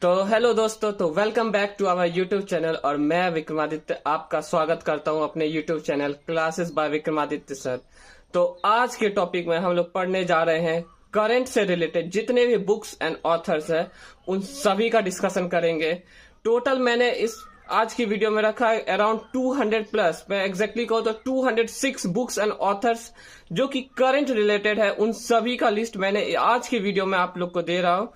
तो हेलो दोस्तों, तो welcome back to our YouTube channel और मैं विक्रमादित्य आपका स्वागत करता हूं अपने YouTube channel classes by Vikramaditya sir. तो आज के टॉपिक में हम लोग पढ़ने जा रहे हैं करंट से रिलेटेड जितने भी बुक्स एंड ऑथर्स हैं उन सभी का डिस्कशन करेंगे। टोटल मैंने इस आज की वीडियो में रखा है अराउंड 200 प्लस, मैं एग्जैक्टली कहूँ तो 206 बुक्स एंड ऑथर्स जो कि करंट रिलेटेड है, उन सभी का लिस्ट मैंने आज की वीडियो में आप लोग को दे रहा हूँ।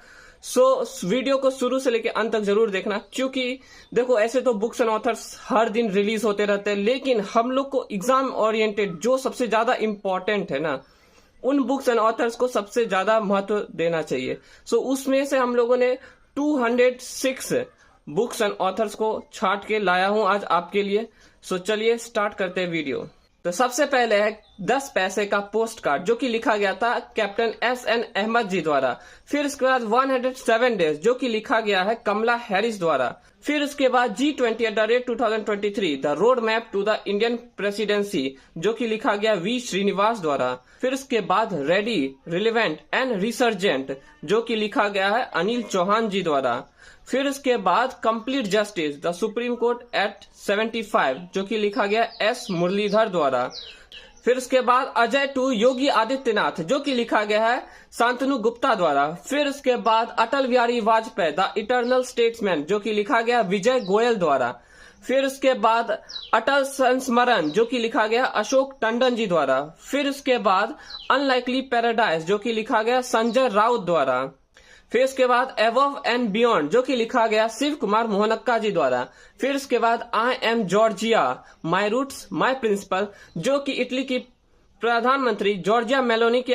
वीडियो को शुरू से लेकर अंत तक जरूर देखना, क्योंकि देखो ऐसे तो बुक्स एंड ऑथर्स हर दिन रिलीज होते रहते हैं, लेकिन हम लोग को एग्जाम ओरिएंटेड जो सबसे ज्यादा इंपॉर्टेंट है ना, उन बुक्स एंड ऑथर्स को सबसे ज्यादा महत्व देना चाहिए। उसमें से हम लोगों ने 206 बुक्स एंड ऑथर्स को छांट के लाया हूं आज आपके लिए। चलिए स्टार्ट करते हैं वीडियो। तो सबसे पहले है 10 पैसे का पोस्ट कार्ड जो कि लिखा गया था कैप्टन SN अहमद जी द्वारा। फिर उसके बाद 107 डेज जो कि लिखा गया है कमला हैरिस द्वारा। फिर उसके बाद G20 the road map to the Indian presidency जो कि लिखा गया V श्रीनिवास द्वारा। फिर उसके बाद रेडी, रिलेवेंट एंड रिसर्जेंट जो कि लिखा गया है अनिल चौहान जी द्वारा। फिर उसके बाद complete justice the supreme court act 75 जो कि लिखा गया S मुरलीधर द्वारा। फिर उसके बाद अजय टू योगी आदित्यनाथ जो कि लिखा गया है शांतनु गुप्ता द्वारा। फिर उसके बाद Atal Bihari Vajpayee the eternal statesman जो कि लिखा गया विजय गोयल द्वारा। फिर उसके बाद अटल संस्मरण जो कि लिखा गया अशोक टंडन जी द्वारा। फिर उसके बाद अनलाइकली पैराडाइज जो कि लिखा गया संजय राउत द्वारा। फिर उसके बाद एबव एंड बियॉन्ड जो कि लिखा गया शिव कुमार मोहनक्का जी द्वारा। फिर उसके बाद I am Giorgia my roots my principle जो कि इटली की प्रधानमंत्री जॉर्जिया मेलोनी की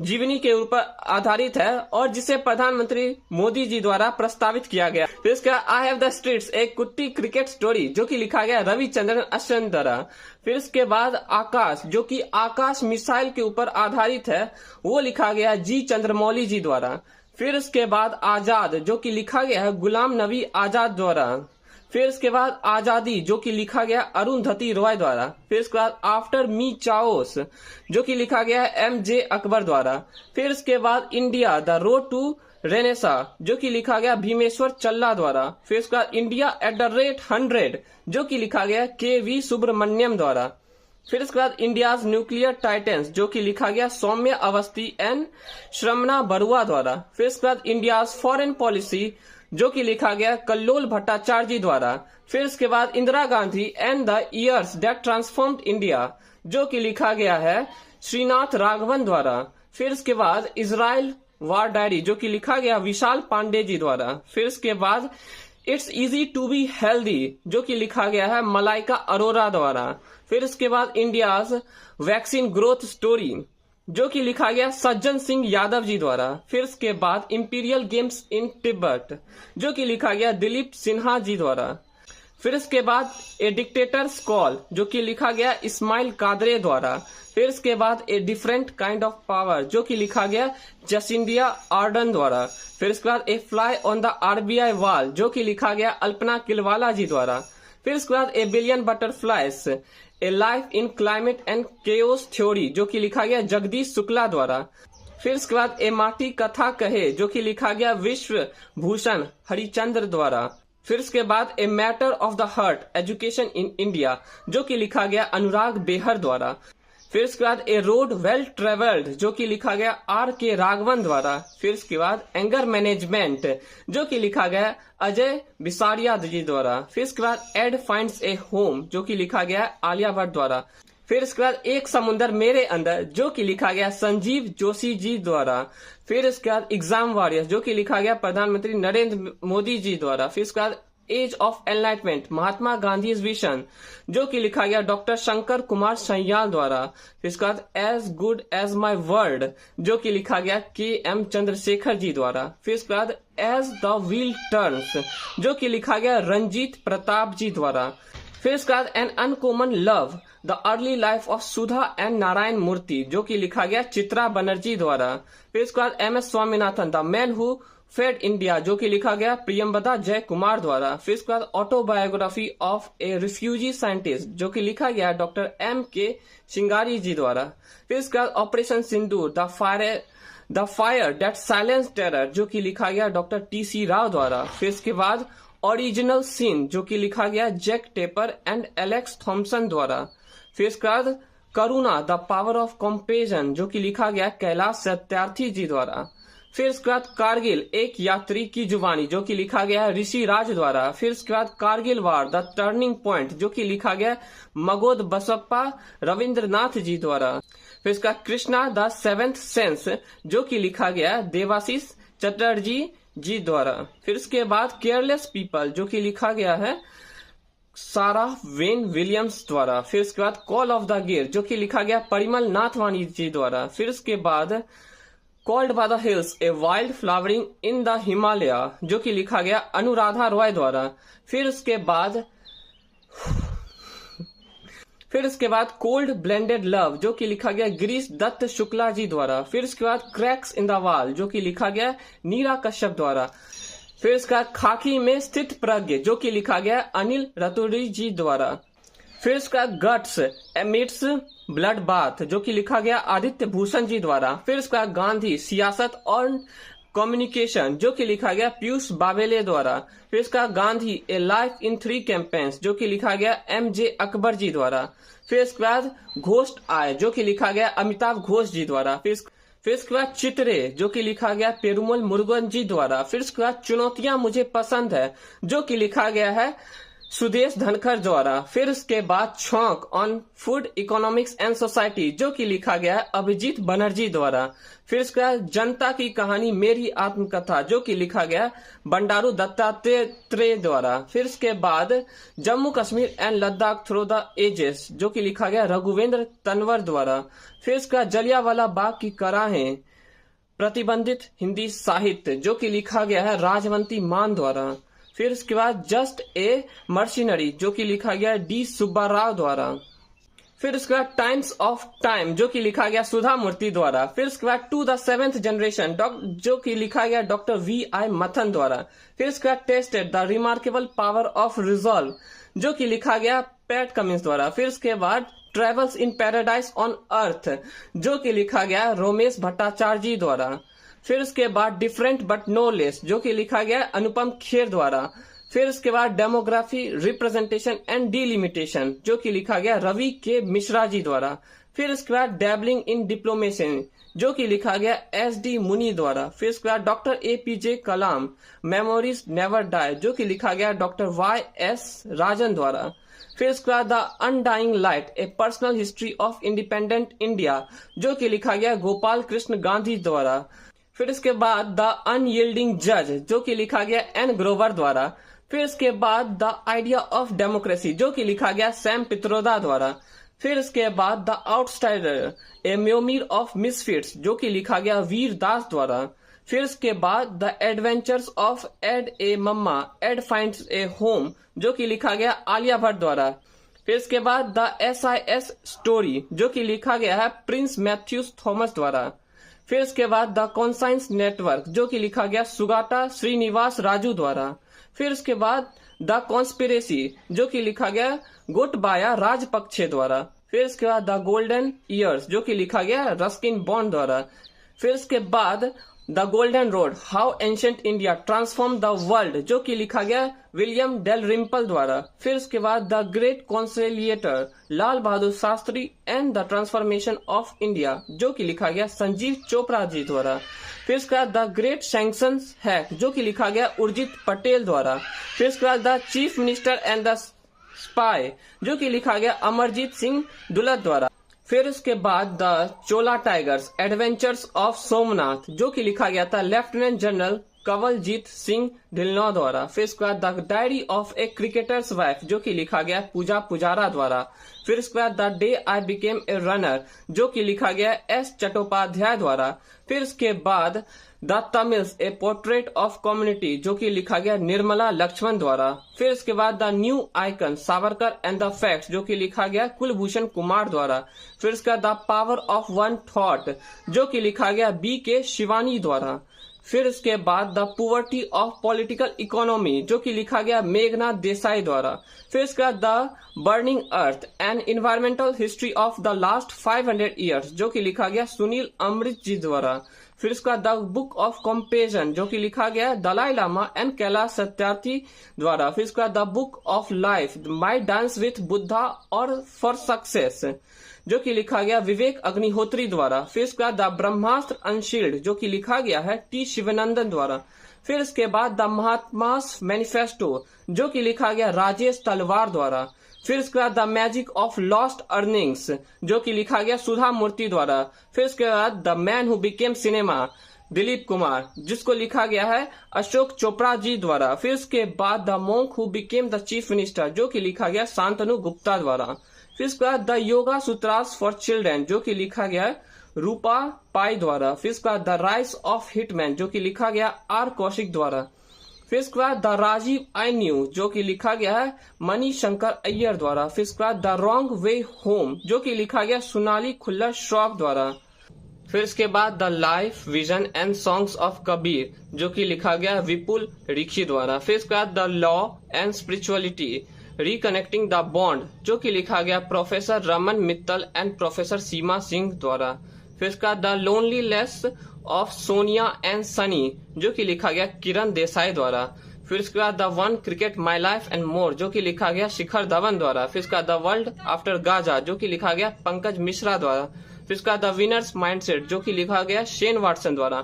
जीवनी के ऊपर आधारित है और जिसे प्रधानमंत्री मोदी जी द्वारा प्रस्तावित किया गया। फिर उसके बाद आई हैव द स्ट्रीट्स एक कुट्टी क्रिकेट स्टोरी जो कि लिखा गया रविचंद्रन अश्विन द्वारा। फिर उसके बाद आकाश जो कि आकाश मिसाइल के ऊपर आधारित है, वो लिखा गया G चंद्रमौली जी द्वारा। फिर उसके बाद आजाद जो कि लिखा गया है गुलाम नबी आजाद द्वारा। फिर उसके बाद आजादी जो कि लिखा गया अरुंधति रॉय द्वारा। फिर उसके बाद आफ्टर मी चाओस जो कि लिखा गया है MJ अकबर द्वारा। फिर उसके बाद India the road to renaissance जो कि लिखा गया भीमेश्वर चल्ला द्वारा। फिर उसके बाद इंडिया @100 जो कि लिखा गया KV सुब्रमण्यम द्वारा। फिर उसके बाद इंडियाज न्यूक्लियर टाइटन्स जो कि लिखा गया सौम्य अवस्थी एंड श्रमणा बरुआ द्वारा। फिर उसके बाद इंडियाज फॉरेन पॉलिसी जो कि लिखा गया कल्लोल भट्टाचार्य जी द्वारा। फिर उसके बाद Indira Gandhi and the years that transformed India जो कि लिखा गया है श्रीनाथ राघवन द्वारा। फिर उसके बाद इजराइल वार डायरी जो कि लिखा गया विशाल पांडे जी द्वारा। फिर उसके बाद it's easy to be healthy जो कि लिखा गया है मलाइका अरोरा द्वारा। फिर उसके बाद इंडियाज वैक्सीन ग्रोथ स्टोरी जो कि लिखा गया सज्जन सिंह यादव जी द्वारा। फिर उसके बाद इंपीरियल गेम्स इन तिब्बत जो कि लिखा गया दिलीप सिन्हा जी द्वारा। फिर उसके बाद ए डिक्टेटर्स कॉल जो कि लिखा गया इस्माइल कादरे द्वारा। फिर उसके बाद a different kind of power जो कि लिखा गया जसिंडिया आर्डन द्वारा। फिर उसके बाद a fly on the RBI wall जो कि लिखा गया अल्पना किलवाला जी द्वारा। फिर उसके बाद ए billion butterflies A life in climate and chaos theory जो कि लिखा गया जगदीश शुक्ला द्वारा। फिर उसके बाद ए माटी कथा कहे जो कि लिखा गया विश्व भूषण हरिचंद्र द्वारा। फिर उसके बाद a matter of the heart education in India जो कि लिखा गया अनुराग बेहर द्वारा। फिर उसके बाद ए रोड वेल ट्रेवल्ड जो कि लिखा गया RK राघवन द्वारा। फिर उसके बाद एंगर मैनेजमेंट जो कि लिखा गया अजय बिसारिया जी द्वारा। फिर उसके बाद एड फाइंड्स ए होम जो कि लिखा गया आलिया भट्ट द्वारा। फिर उसके बाद एक समुंदर मेरे अंदर जो कि लिखा गया संजीव जोशी जी द्वारा। फिर उसके बाद एग्जाम वॉरियर्स जो कि लिखा गया प्रधानमंत्री नरेंद्र मोदी जी द्वारा। फिर उसके बाद age of enlightenment Mahatma Gandhi vision जो कि लिखा गया डॉक्टर शंकर कुमार सन्याल द्वारा। फिर उसके बाद as good as my world जो कि लिखा गया KM चंद्रशेखर जी द्वारा। फिर उसके बाद एज द व्हील टर्न्स जो कि लिखा गया रंजीत प्रताप जी द्वारा। फिर उसके बाद an uncommon love the early life of Sudha and Narayana Murthy जो कि लिखा गया चित्रा बनर्जी द्वारा। फिर उसके बाद MS Swaminathan the man who fed India जो कि लिखा गया प्रियंवदा जय कुमार द्वारा। फिर उसके बाद autobiography of A refugee scientist जो कि लिखा गया डॉक्टर MK सिंगारी जी द्वारा। फिर उसके बाद operation Sindoor the fire the fire that silence terror जो कि लिखा गया डॉक्टर टी.सी. राव द्वारा। फिर इसके बाद ओरिजिनल सीन जो कि लिखा गया Jack Taper and Alex Thomson द्वारा। फिर इसके बाद Karuna the power of compassion जो कि लिखा गया कैलाश सत्यार्थी जी द्वारा। फिर इसके बाद कारगिल एक यात्री की जुबानी जो कि लिखा गया है ऋषि राज द्वारा। फिर इसके बाद कारगिल वार द टर्निंग पॉइंट जो कि लिखा गया मगोद बसप्पा रविंद्रनाथ जी द्वारा। फिर इसका कृष्णा द सेवेंथ सेंस जो कि लिखा गया देवाशीष चटर्जी जी द्वारा। फिर इसके बाद केयरलेस पीपल जो कि लिखा गया है सारा वेन विलियम्स द्वारा। फिर इसके बाद कॉल ऑफ द गिर जो कि लिखा गया परिमल नाथवानी जी द्वारा। फिर इसके बाद called by the hills a wild flowering in the Himalaya जो कि लिखा गया अनुराधा रॉय द्वारा। फिर इसके बाद कोल्ड ब्लेंडेड लव जो कि लिखा गया गिरीश दत्त शुक्ला जी द्वारा। फिर इसके बाद क्रैक्स इन द वॉल जो कि लिखा गया नीरा कश्यप द्वारा। फिर इसके बाद खाकी में स्थित प्रज्ञ जो कि लिखा गया अनिल रतुड़ी जी द्वारा। फिर इसका गट्स एमिट्स ब्लड बाथ जो कि लिखा गया आदित्य भूषण जी द्वारा। फिर इसका गांधी सियासत और कम्युनिकेशन जो कि लिखा गया पीयूष बावेले द्वारा। फिर इसका गांधी ए लाइफ इन 3 कैंपेन्स जो कि लिखा गया एम.जे. अकबर जी द्वारा। फिर इसके बाद घोस्ट आय जो कि लिखा गया अमिताभ घोष जी द्वारा। फिर इसके बाद चित्रे जो कि लिखा गया पेरुमल मुरुगन जी द्वारा। फिर इसके बाद चुनौतियां मुझे पसंद है जो कि लिखा गया है सुदेश धनखड़ द्वारा। फिर इसके बाद छौंक on food economics and society जो कि लिखा गया है अभिजीत बनर्जी द्वारा। फिर इसके बाद जनता की कहानी मेरी आत्मकथा जो कि लिखा गया बंडारू दत्तात्रेय द्वारा। फिर इसके बाद Jammu Kashmir and Ladakh through the ages जो कि लिखा गया रघुवेंद्र तनवर द्वारा। फिर इसका जलियांवाला बाग की कराहें प्रतिबंधित हिंदी साहित्य जो कि लिखा गया है राजवंती मान द्वारा। फिर इसके बाद जस्ट ए मर्सिनरी जो कि लिखा गया डी सुब्बा राव द्वारा। फिर इसके बाद टाइम्स ऑफ टाइम जो कि लिखा गया सुधा मूर्ति द्वारा। फिर इसके बाद टू द 7th जनरेशन जो कि लिखा गया डॉक्टर V.I. मथन द्वारा। फिर इसके बाद tested the remarkable power of resolve जो कि लिखा गया पैट कमिंस द्वारा। फिर इसके बाद travels in paradise on earth जो कि लिखा गया रोमेश भट्टाचार्य जी द्वारा। फिर इसके बाद डिफरेंट बट नो लेस जो कि लिखा गया अनुपम खेर द्वारा। फिर इसके बाद डेमोग्राफी रिप्रेजेंटेशन एंड डिलिमिटेशन जो कि लिखा गया रवि के मिश्रा जी द्वारा। फिर इसके बाद डैबलिंग इन डिप्लोमेसी जो कि लिखा गया S.D. मुनि द्वारा। फिर इसके बाद डॉक्टर A.P.J. कलाम मेमोरीज नेवर डाई जो कि लिखा गया डॉक्टर Y.S. राजन द्वारा। फिर इसके बाद the undying light A personal history of independent India जो कि लिखा गया गोपाल कृष्ण गांधी द्वारा। फिर इसके बाद द अनयील्डिंग जज जो कि लिखा गया N. ग्रोवर द्वारा। फिर इसके बाद द आइडिया ऑफ डेमोक्रेसी जो कि लिखा गया सैम पित्रोदा द्वारा। फिर इसके बाद the outsider a memoir of misfits जो कि लिखा गया वीर दास द्वारा। फिर इसके बाद the adventures of Ed a mamma Ed finds a home जो कि लिखा गया आलिया भट्ट द्वारा। फिर इसके बाद द SIS स्टोरी जो कि लिखा गया है प्रिंस मैथ्यूस थॉमस द्वारा। फिर इसके बाद द कॉन्साइंस नेटवर्क जो कि लिखा गया सुगाटा श्रीनिवास राजू द्वारा। फिर इसके बाद द कॉन्स्पिरेसी जो कि लिखा गया गोटबाया राजपक्षे द्वारा। फिर इसके बाद द गोल्डन ईयर्स जो कि लिखा गया रस्किन बॉन्ड द्वारा। फिर इसके बाद the golden road how ancient India transform the world जो कि लिखा गया विलियम डेल रिम्पल द्वारा। फिर इसके बाद the great conciliator Lal Bahadur Shastri and the transformation of India जो कि लिखा गया संजीव चोपड़ा जी द्वारा। फिर इसके बाद द ग्रेट सैंक्शन हैक जो कि लिखा गया उर्जित पटेल द्वारा। फिर इसके बाद the chief minister and the spy जो कि लिखा गया अमरजीत सिंह दुलत द्वारा। फिर उसके बाद the Chola tigers adventures of Somnath जो कि लिखा गया था लेफ्टिनेंट जनरल कंवलजीत सिंह ढिल्लो द्वारा। फिर उसके बाद the diary of A cricketers wife जो कि लिखा गया पूजा पुजारा द्वारा। फिर उसके बाद the day I became a runner जो कि लिखा गया S. चट्टोपाध्याय द्वारा। फिर उसके बाद the Tamils A portrait of community जो कि लिखा गया निर्मला लक्ष्मण द्वारा। फिर इसके बाद the new icon Savarkar and the facts जो कि लिखा गया कुलभूषण कुमार द्वारा। फिर इसका the power of one thought जो कि लिखा गया B.K. शिवानी द्वारा। फिर इसके बाद द पुवर्टी ऑफ पॉलिटिकल इकोनॉमी जो कि लिखा गया मेघनाथ देसाई द्वारा। फिर इसका the burning earth and environmental history of the last 500 years जो कि लिखा गया सुनील अमृत जी द्वारा। फिर उसका द बुक ऑफ कंपेशन जो कि लिखा गया है दलाई लामा एंड कैलाश सत्यार्थी द्वारा। फिर उसका the book of life my dance with Buddha और फॉर सक्सेस जो कि लिखा गया विवेक अग्निहोत्री द्वारा। फिर उसका द ब्रह्मास्त्र अनशील्ड जो कि लिखा गया है टी शिवानंदन द्वारा। फिर इसके बाद द महात्मास मैनिफेस्टो जो कि लिखा गया राजेश तलवार द्वारा। फिर इसके बाद the magic of lost earnings जो कि लिखा गया सुधा मूर्ति द्वारा। फिर इसके बाद the man who became cinema Dilip Kumar जिसको लिखा गया है अशोक चोपड़ा जी द्वारा। फिर उसके बाद the monk who became the chief minister जो कि लिखा गया शांतनु गुप्ता द्वारा। फिर उसके बाद द योगा सूत्रास फॉर चिल्ड्रन जो कि लिखा गया है रूपा पाई द्वारा। फिर उसके बाद द राइस ऑफ हिटमैन जो कि लिखा गया आर कौशिक द्वारा। फिर उसके बाद द राजीव आई न्यू जो कि लिखा गया है मणि शंकर अय्यर द्वारा। फिर उसके बाद द रॉन्ग वे होम जो कि लिखा गया सोनाली खुल्लर श्रॉफ द्वारा। फिर इसके बाद the life vision and songs of Kabir जो कि लिखा गया विपुल रिखी द्वारा। फिर इसके बाद the law and spirituality reconnecting the bond जो कि लिखा गया professor Raman Mittal and professor Seema Singh द्वारा। फिर इसका the loneliness of Sonia and Sunny जो कि लिखा गया किरण देसाई द्वारा। फिर इसके बाद the one cricket my life and more जो कि लिखा गया शिखर धवन द्वारा। फिर इसका द वर्ल्ड आफ्टर गाजा जो कि लिखा गया पंकज मिश्रा द्वारा। फिर इसका द विनर्स माइंडसेट जो कि लिखा गया शेन वाटसन द्वारा।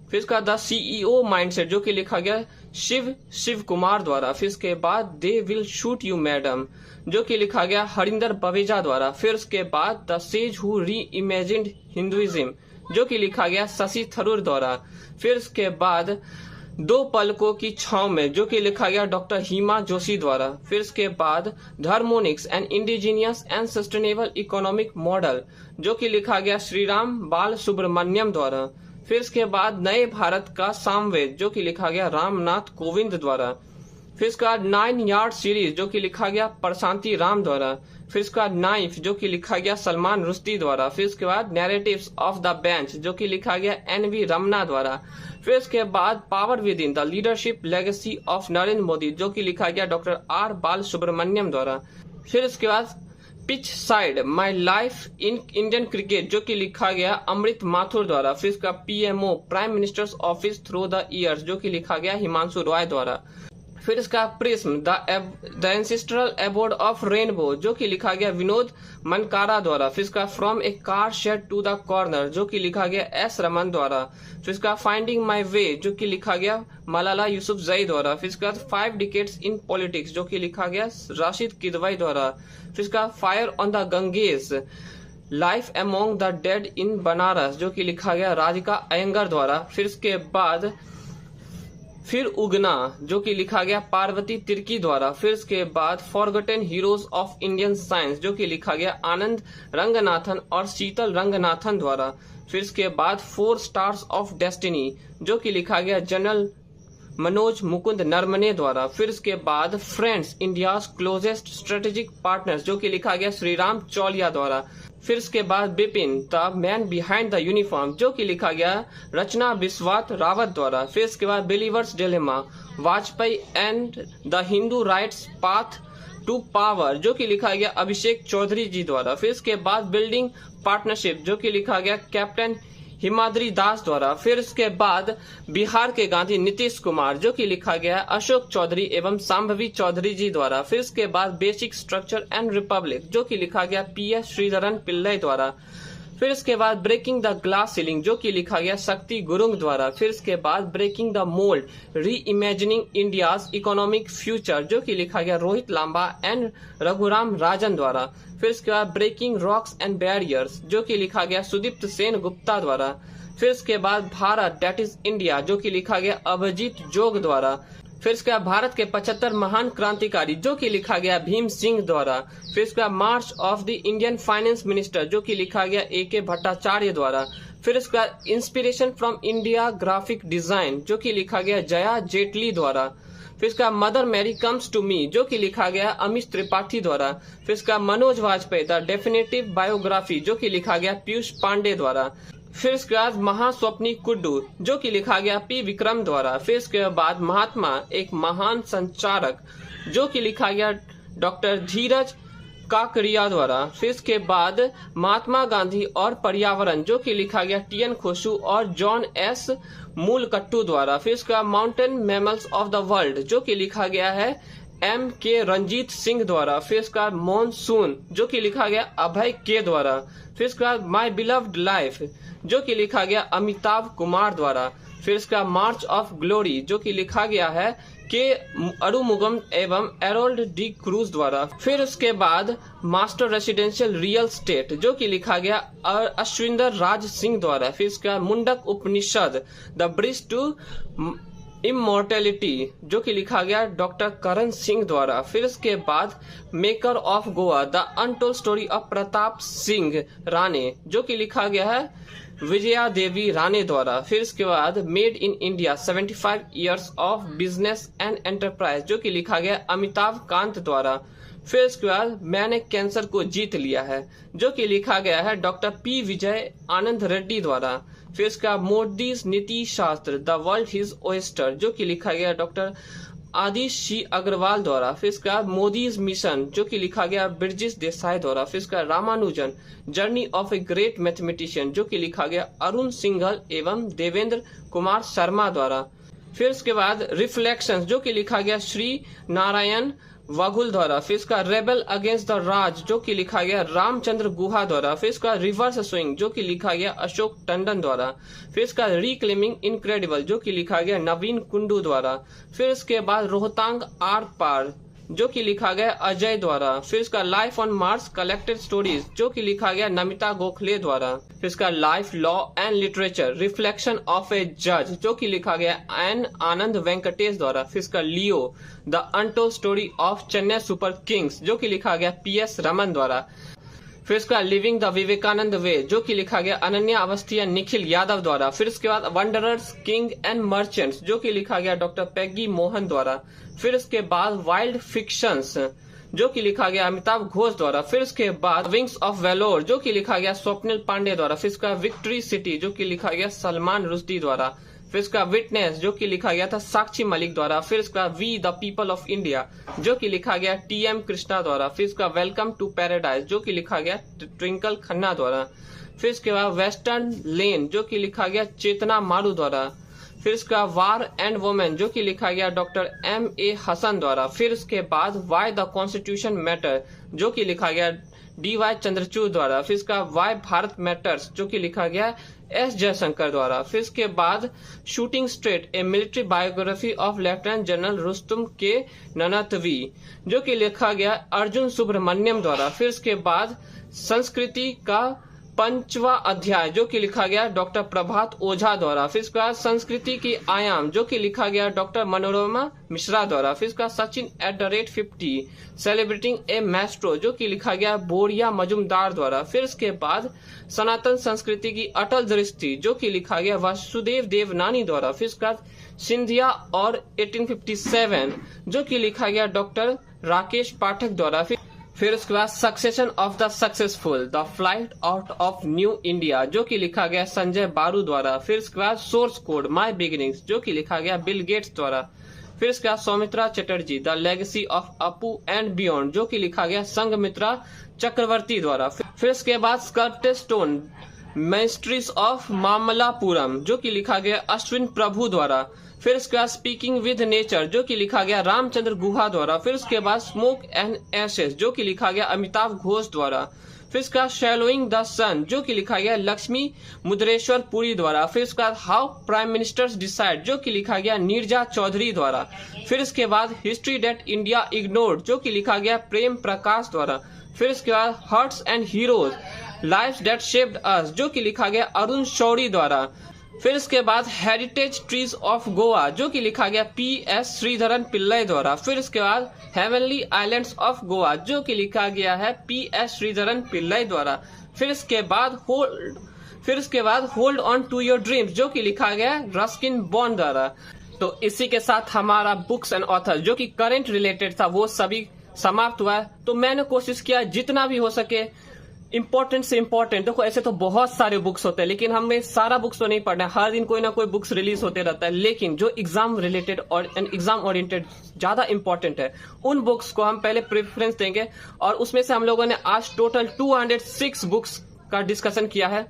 फिर इसका द सीईओ माइंडसेट जो कि लिखा गया शिव कुमार द्वारा। फिर इसके बाद they will shoot you madam जो कि लिखा गया हरिंदर बवेजा द्वारा। फिर उसके बाद द सेज हु री इमेजिन्ड हिंदुइज्म जो कि लिखा गया शशि थरूर द्वारा। फिर उसके बाद दो पलकों की छांव में जो कि लिखा गया डॉक्टर हिमा जोशी द्वारा। फिर उसके बाद harmonics and indigenous and sustainable economic model जो कि लिखा गया श्रीराम बाल सुब्रमण्यम द्वारा। फिर इसके बाद नए भारत का सामवेद जो कि लिखा गया रामनाथ कोविंद द्वारा। फिर इसके बाद 9 यार्ड सीरीज जो कि लिखा गया प्रशांति राम द्वारा। फिर इसके बाद नाइफ जो कि लिखा गया सलमान रुश्दी द्वारा। फिर इसके बाद नैरेटिव्स ऑफ द बेंच जो कि लिखा गया एनवी रमना द्वारा। फिर इसके बाद power with in the leadership legacy of Narendra Modi जो कि लिखा गया डॉक्टर आर बाल सुब्रमण्यम द्वारा। फिर इसके बाद pitch side my life in Indian cricket जो कि लिखा गया अमृत माथुर द्वारा। फिर इसका PMO prime minister's office through the years जो कि लिखा गया हिमांशु रॉय द्वारा। फिर इसका prism the ancestral abode of rainbow जो कि लिखा गया विनोद मनकारा द्वारा। फिर इसका from a car shed to the corner जो कि लिखा गया एस रमन द्वारा। फिर इसका फाइंडिंग माई वे जो कि लिखा गया मलाला यूसुफजई द्वारा। फिर इसका 5 डिकेड्स इन पॉलिटिक्स जो कि लिखा गया राशिद किदवई द्वारा। फिर इसका fire on the Ganges life among the dead in Banaras जो कि लिखा गया राधिका अयंगर द्वारा। फिर इसके बाद फिर उगना जो कि लिखा गया पार्वती तिर्की द्वारा। फिर इसके बाद forgotten heroes of Indian science जो कि लिखा गया आनंद रंगनाथन और शीतल रंगनाथन द्वारा। फिर इसके बाद 4 स्टार्स ऑफ डेस्टिनी जो कि लिखा गया जनरल मनोज मुकुंद नरमने द्वारा। फिर इसके बाद friends India's closest strategic partners जो कि लिखा गया श्रीराम चौलिया द्वारा। फिर इसके बाद Bipin the man behind the uniform जो कि लिखा गया रचना बिस्वात रावत द्वारा। फिर इसके बाद believer's dilemma Vajpayee and the Hindu right's path to power जो कि लिखा गया अभिषेक चौधरी जी द्वारा। फिर इसके बाद बिल्डिंग पार्टनरशिप जो कि लिखा गया कैप्टन हिमाद्री दास द्वारा। फिर इसके बाद बिहार के गांधी नीतीश कुमार जो कि लिखा गया अशोक चौधरी एवं सांभवी चौधरी जी द्वारा। फिर इसके बाद बेसिक स्ट्रक्चर एंड रिपब्लिक जो कि लिखा गया पीएस श्रीधरन पिल्लई द्वारा। फिर इसके बाद ब्रेकिंग द ग्लास सीलिंग जो कि लिखा गया शक्ति गुरुंग द्वारा। फिर इसके बाद ब्रेकिंग द मोल्ड री इमेजिनिंग इंडियाज इकोनॉमिक फ्यूचर जो कि लिखा गया रोहित लांबा एंड रघुराम राजन द्वारा। फिर इसके बाद ब्रेकिंग रॉक्स एंड बैरियर्स जो कि लिखा गया सुदीप्त सेन गुप्ता द्वारा। फिर इसके बाद भारत दैट इज इंडिया जो कि लिखा गया अभिजीत जोग द्वारा। फिर इसके बाद भारत के 75 महान क्रांतिकारी जो कि लिखा गया भीम सिंह द्वारा। फिर इसके बाद march of the Indian finance minister जो कि लिखा गया AK भट्टाचार्य द्वारा। फिर इसके बाद inspiration from India graphic design जो कि लिखा गया जया जेटली द्वारा। फिर इसका mother Mary comes to me जो कि लिखा गया अमित त्रिपाठी द्वारा। फिर इसका Manoj Vajpayee the definitive biography जो कि लिखा गया पीयूष पांडे द्वारा। फिर इसके बाद महास्वप्नी कुड्डू जो कि लिखा गया P विक्रम द्वारा। फिर इसके बाद महात्मा एक महान संचारक जो कि लिखा गया डॉक्टर धीरज काकड़िया द्वारा। फिर इसके बाद महात्मा गांधी और पर्यावरण जो कि लिखा गया टी.एन. खोसू और जॉन एस. मूलकट्टू द्वारा। फिर इसका mountain mammals of the world जो कि लिखा गया है M.K. रंजीत सिंह द्वारा। फिर इसका मॉनसून जो कि लिखा गया अभय के द्वारा। फिर इसका माई बिलव्ड लाइफ जो कि लिखा गया अमिताभ कुमार द्वारा। फिर इसका मार्च ऑफ ग्लोरी जो कि लिखा गया है के अरुमुगम एवं एरोल्ड डी क्रूज द्वारा। फिर उसके बाद मास्टर रेसिडेंशियल रियल स्टेट जो कि लिखा गया अश्विंदर राज सिंह द्वारा। फिर इसका मुंडक उपनिषद द ब्रिज टू इमोर्टेलिटी जो कि लिखा गया डॉक्टर करण सिंह द्वारा। फिर इसके बाद maker of Goa the untold story of Pratap Singh Rane जो कि लिखा गया है विजया देवी राणे द्वारा। फिर इसके बाद made in India 75 years of business and enterprise जो कि लिखा गया अमिताभ कांत द्वारा। फिर इसके बाद मैंने कैंसर को जीत लिया है जो कि लिखा गया है डॉक्टर पी विजय आनंद रेड्डी द्वारा। फिर इसका मोदीज नीति शास्त्र द वर्ल्ड हिज ओएस्टर जो कि लिखा गया डॉक्टर आदिश सी अग्रवाल द्वारा। फिर इसका मोदीज मिशन जो कि लिखा गया ब्रिजेश देसाई द्वारा। फिर इसका Ramanujan journey of a great mathematician जो कि लिखा गया अरुण सिंघल एवं देवेंद्र कुमार शर्मा द्वारा। फिर इसके बाद रिफ्लेक्शंस जो कि लिखा गया श्री नारायण वाघुल द्वारा। फिर इसका रेबल अगेंस्ट द राज जो कि लिखा गया रामचंद्र गुहा द्वारा। फिर इसका रिवर्स स्विंग जो कि लिखा गया अशोक टंडन द्वारा। फिर इसका रिक्लेमिंग इनक्रेडिबल जो कि लिखा गया नवीन कुंडू द्वारा। फिर इसके बाद रोहतांग आर पार जो कि लिखा गया अजय द्वारा। फिर इसका life on Mars collected stories जो कि लिखा गया नमिता गोखले द्वारा। फिर इसका life law and literature reflection of a जज जो कि लिखा गया एन आनंद वेंकटेश द्वारा। फिर इसका Leo the untold story of Chennai super Kings जो कि लिखा गया PS रमन द्वारा। फिर इसका लिविंग द विवेकानंद वे जो कि लिखा गया अनन्या अवस्थी या निखिल यादव द्वारा। फिर इसके बाद वंडरर्स किंग एंड मर्चेंट्स जो कि लिखा गया डॉक्टर पेगी मोहन द्वारा। फिर इसके बाद वाइल्ड फिक्शंस जो कि लिखा गया अमिताभ घोष द्वारा। फिर इसके बाद विंग्स ऑफ वेलोर जो कि लिखा गया स्वप्निल पांडे द्वारा। फिर इसका विक्ट्री सिटी जो कि लिखा गया सलमान रुश्दी द्वारा। फिर इसका विटनेस जो कि लिखा गया था साक्षी मलिक द्वारा। फिर इसका we the people of India जो कि लिखा गया TM कृष्णा द्वारा। फिर इसका वेलकम टू पैराडाइज जो कि लिखा गया ट्विंकल खन्ना द्वारा। फिर इसके बाद वेस्टर्न लेन जो कि लिखा गया चेतना मारू द्वारा। फिर इसका वार एंड वुमेन जो कि लिखा गया डॉक्टर MA हसन द्वारा। फिर इसके बाद वाई द कॉन्स्टिट्यूशन मैटर जो कि लिखा गया DY चंद्रचूड़ द्वारा। फिर इसका वाई भारत मैटर्स जो कि लिखा गया S जयशंकर द्वारा। फिर इसके बाद shooting straight A military biography of lieutenant general Rustam के ननतवी जो कि लिखा गया अर्जुन सुब्रमण्यम द्वारा। फिर इसके बाद संस्कृति का 5वां अध्याय जो कि लिखा गया डॉक्टर प्रभात ओझा द्वारा। फिर इसके बाद संस्कृति की आयाम जो कि लिखा गया डॉक्टर मनोरमा मिश्रा द्वारा। फिर इसका सचिन @50 सेलिब्रेटिंग ए मैस्ट्रो जो कि लिखा गया बोरिया मजुमदार द्वारा। फिर इसके बाद सनातन संस्कृति की अटल दृष्टि जो कि लिखा गया वासुदेव देवनानी द्वारा। फिर इसका सिंधिया और 1857 जो कि लिखा गया डॉक्टर राकेश पाठक द्वारा। फिर उसके बाद succession of the successful the flight out of new India जो कि लिखा गया संजय बारू द्वारा। फिर उसके बाद सोर्स कोड माई बिगिनिंग्स जो कि लिखा गया बिल गेट्स द्वारा। फिर इसके बाद Soumitra Chatterjee the legacy of Apu and beyond जो कि लिखा गया संघमित्रा चक्रवर्ती द्वारा। फिर इसके बाद sculpted stone mysteries of Mamallapuram जो कि लिखा गया अश्विन प्रभु द्वारा। फिर इसके बाद स्पीकिंग विद नेचर जो कि लिखा गया रामचंद्र गुहा द्वारा। फिर उसके बाद स्मोक एंड एशेस जो कि लिखा गया अमिताभ घोष द्वारा। फिर इसका शैलोइंग द सन जो कि लिखा गया लक्ष्मी मुद्रेश्वर पुरी द्वारा। फिर इसका हाउ प्राइम मिनिस्टर्स डिसाइड जो कि लिखा गया नीरजा चौधरी द्वारा। फिर इसके बाद हिस्ट्री डेट इंडिया इग्नोर्ड जो कि लिखा गया प्रेम प्रकाश द्वारा। फिर इसके बाद hearts and heroes lives that shaped us जो कि लिखा गया अरुण शौरी द्वारा। फिर इसके बाद हेरिटेज ट्रीज ऑफ गोवा जो कि लिखा गया PS श्रीधरन पिल्लई द्वारा। फिर इसके बाद हेवनली आइलैंड्स ऑफ गोवा जो कि लिखा गया है PS श्रीधरन पिल्लई द्वारा। फिर इसके बाद hold on to your dreams जो कि लिखा गया रस्किन बॉन्ड द्वारा। तो इसी के साथ हमारा बुक्स एंड ऑथर जो कि करंट रिलेटेड था वो सभी समाप्त हुआ है। तो मैंने कोशिश किया जितना भी हो सके इंपॉर्टेंट से इंपॉर्टेंट, देखो ऐसे तो बहुत सारे बुक्स होते हैं, लेकिन हमें सारा बुक्स तो नहीं पढ़ना है। हर दिन कोई ना कोई बुक्स रिलीज होते रहता है, लेकिन जो एग्जाम रिलेटेड और एग्जाम ओरिएंटेड ज्यादा इंपॉर्टेंट है, उन बुक्स को हम पहले प्रेफरेंस देंगे। और उसमें से हम लोगों ने आज टोटल 206 बुक्स का डिस्कशन किया है।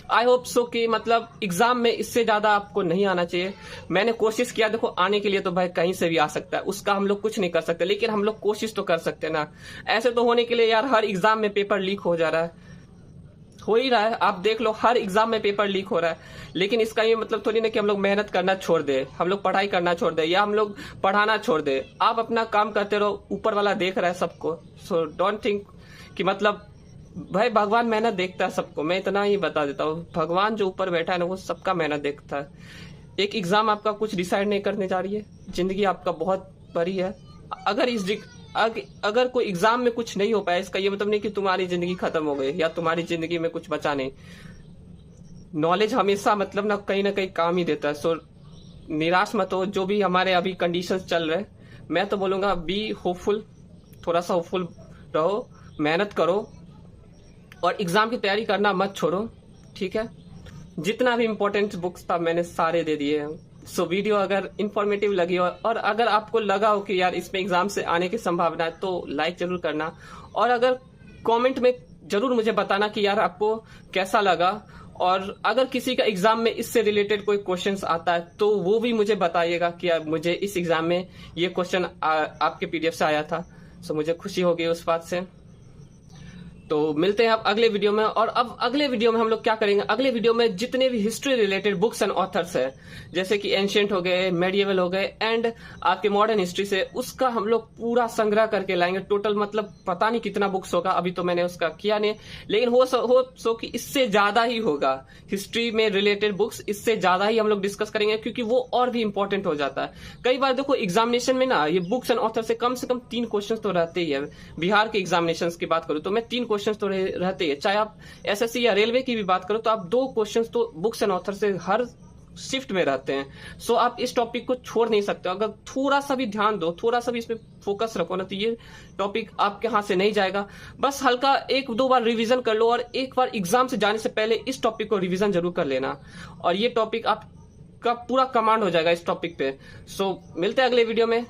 आई होप सो कि मतलब एग्जाम में इससे ज्यादा आपको नहीं आना चाहिए। मैंने कोशिश किया, देखो आने के लिए तो भाई कहीं से भी आ सकता है, उसका हम लोग कुछ नहीं कर सकते, लेकिन हम लोग कोशिश तो कर सकते हैं ना। ऐसे तो होने के लिए यार हर एग्जाम में पेपर लीक हो जा रहा है, हो ही रहा है, आप देख लो हर एग्जाम में पेपर लीक हो रहा है। लेकिन इसका ये मतलब थोड़ी ना कि हम लोग मेहनत करना छोड़ दे, हम लोग पढ़ाई करना छोड़ दे, या हम लोग पढ़ाना छोड़ दे। आप अपना काम करते रहो, ऊपर वाला देख रहा है सबको। सो डोंट थिंक कि मतलब भाई भगवान मेहनत देखता है सबको, मैं इतना ही बता देता हूँ। भगवान जो ऊपर बैठा है ना, वो सबका मेहनत देखता है। एक एग्जाम आपका कुछ डिसाइड नहीं करने जा रही है, जिंदगी आपका बहुत बड़ी है। अगर कोई एग्जाम में कुछ नहीं हो पाया, इसका ये मतलब नहीं कि तुम्हारी जिंदगी खत्म हो गई या तुम्हारी जिंदगी में कुछ बचा नहीं। नॉलेज हमेशा मतलब ना कहीं काम ही देता है। सो निराश मत हो, जो भी हमारे अभी कंडीशंस चल रहे हैं, मैं तो बोलूंगा बी होपफुल, थोड़ा सा होपफुल रहो, मेहनत करो और एग्जाम की तैयारी करना मत छोड़ो, ठीक है। जितना भी इंपॉर्टेंट बुक्स था मैंने सारे दे दिए हैं। सो वीडियो अगर इंफॉर्मेटिव लगी हो और अगर आपको लगा हो कि यार इसमें एग्जाम से आने की संभावना है, तो लाइक जरूर करना। और अगर कमेंट में जरूर मुझे बताना कि यार आपको कैसा लगा। और अगर किसी का एग्जाम में इससे रिलेटेड कोई क्वेश्चंस आता है, तो वो भी मुझे बताइएगा कि यार मुझे इस एग्जाम में ये क्वेश्चन आपके पीडीएफ से आया था। सो मुझे खुशी होगी उस बात से। तो मिलते हैं अब अगले वीडियो में। और अब अगले वीडियो में हम लोग क्या करेंगे, अगले वीडियो में जितने भी history related books and authors है, जैसे कि एंशिएंट हो गए, मेडिएवल हो गए एंड आपके मॉडर्न हिस्ट्री से, उसका हम लोग पूरा संग्रह करके लाएंगे। टोटल मतलब पता नहीं कितना बुक्स होगा, अभी तो मैंने उसका किया नहीं, लेकिन हो सो कि इससे ज्यादा ही होगा। हिस्ट्री में रिलेटेड बुक्स इससे ज्यादा ही हम लोग डिस्कस करेंगे, क्योंकि वो और भी इंपॉर्टेंट हो जाता है। कई बार देखो एग्जामिनेशन में ना ये बुक्स एंड ऑथर से कम 3 क्वेश्चन तो रहते ही है। बिहार के एग्जामिनेशन की बात करूं तो मैं 3 क्वेश्चन तो रहते हैं। चाहे आप एसएससी या रेलवे की भी बात करो तो आप 2 क्वेश्चन तो बुक्स एंड ऑथर से हर शिफ्ट में रहते हैं। सो आप इस टॉपिक को छोड़ नहीं सकते। अगर थोड़ा सा भी ध्यान दो, थोड़ा सा भी इसमें फोकस रखो ना, तो ये टॉपिक आपके हाथ से नहीं जाएगा। बस हल्का 1-2 बार रिवीजन कर लो, और एक बार एग्जाम से जाने से पहले इस टॉपिक को रिवीजन जरूर कर लेना, और ये टॉपिक आपका पूरा कमांड हो जाएगा इस टॉपिक पे। सो मिलते हैं अगले वीडियो में।